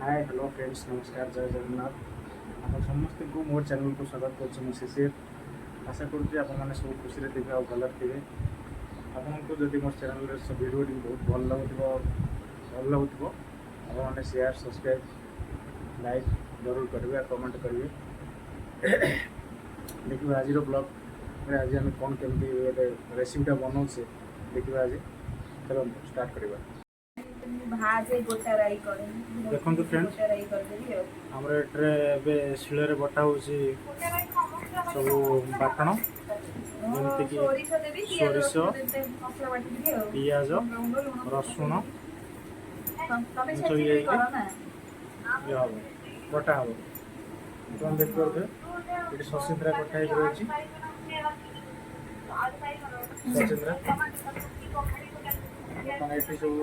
Hi hello friends नमस्कार जय जगन्नाथ आप समस्त को मोर चैनल को स्वागत कर शिशिर आशा करें सब खुशी थे और भल थे आपको जब मोर चैनल सब वीडियो बहुत भल लगुव आपने शेयर सब्सक्राइब लाइक जरूर करेंगे कमेंट करेंगे देखिए आज ब्लॉग आज आम कौन केमती गोटे रेसिपीटा बनाऊे देखिए आज चलो स्टार्ट करवा देखो फ्रेंड्स आमर एटे शिल बटा हो सब बाटण जमीक सोरिष पिज रसुण बटा हम तुम देख पारे ये सचिंद्रा कटा रही सचिंद्रा सब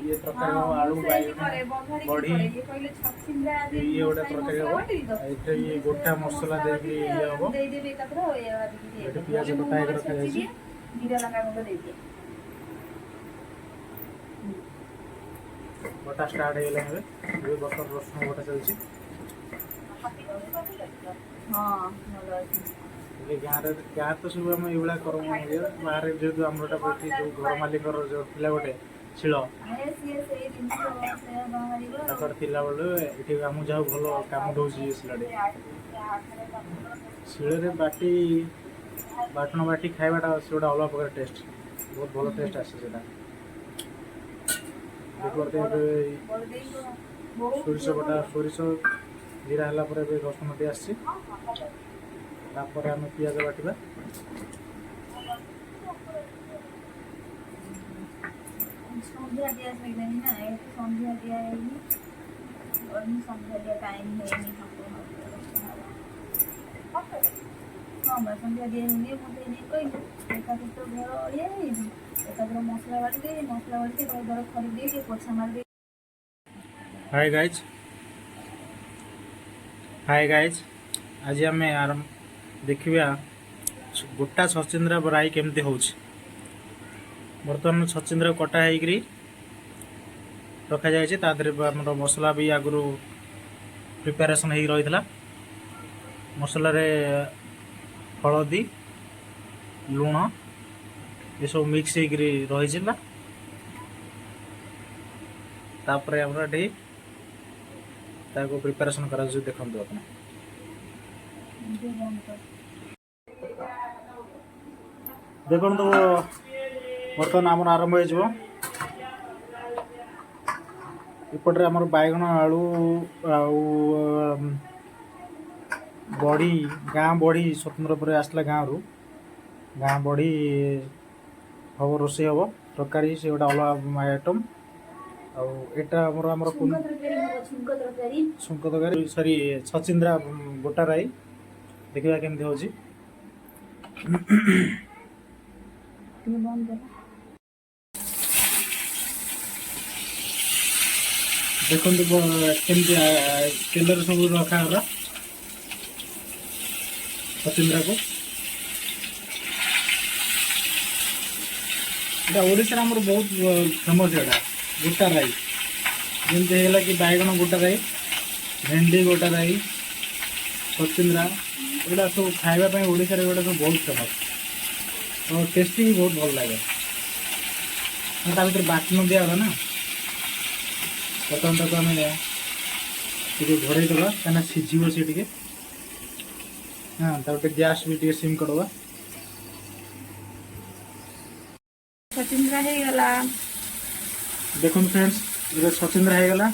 ये तरकारी हम आलू बैगन बड़ी ये गोटे तरकारी हम ये गोटा मसला देके ये हम पिज कटा रखा बटा स्टार्ट हो बटर रसुण बटा चलती गाँव तो सब आम ये कर बाहर जेहतु आम जो घर मालिक जो पिला गोटे शिल बेले आम जहाँ भल कम दौर शिले शिले बाटी बाटन बाटी खावाटा से गोटे अलग प्रकार टेस्ट बहुत भल टेस्ट आसे सोरिष बटा सोरिष जीरा है रसुण टी आसी आम पिज बाटा संध्या दिया ना संध्या दिया और संध्या दिया टाइम है हाँ मैं संध्या दिए मत कहली तो घर ये मसला बाटी दे मसला बाटी घर खरीद दे पोछा मार दे। हाय गाइज आज आम आरंभ देखा गोटा छचिंद्रा बराई केमती हो बर्तमान छचिंद्रा कटा होकर रखा जाए मसला भी आगु प्रिपेरेसन हो रही है मसला हलदी लुण ये सब मिक्स हो रही प्रिपेरेसन कर देखो आप देखो तो बर्तमान आम आरंभ होपटे आम बैगन आलू बड़ी गाँ बड़ी स्वतंत्र पर आसला गाँव गाँ बड़ी हम रोषे हम तरकारी से गोटे अलग आइटम आमर छुंक तरकारी सॉरी छचिंद्रा गोटा राई देखा केमती हो देखो केमती तेल सब रखागला छचिंद्रा को ओडिशा आमर बहुत फेमस यहाँ गोटा राई जमती है कि बैगन गोटा राई भेंडी गोटा राई छचिंद्रा एटा सब खावाई ओडिशा एटा सब बहुत फेमस और टेस्टी भी बहुत भल लगे भर बाटन दिगला ना बर्तमान तक आम घोड़े दबा क्या सीझे सी टे हाँ गोटे गैस भी टे सिम करवा छचिंद्रा हो गला देखो फ्रेंड्स ये छचिंद्रा हो गला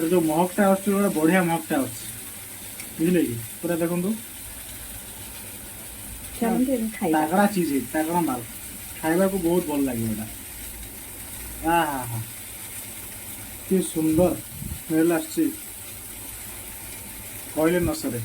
जो महकटा आसा बढ़िया महकटा बुझे कि पूरा देखो तगड़ा चीज है तगड़ा माल खाइबा को बहुत भल लगे हाँ हाँ हाँ कि सुंदर स्मेल कहले न सरे।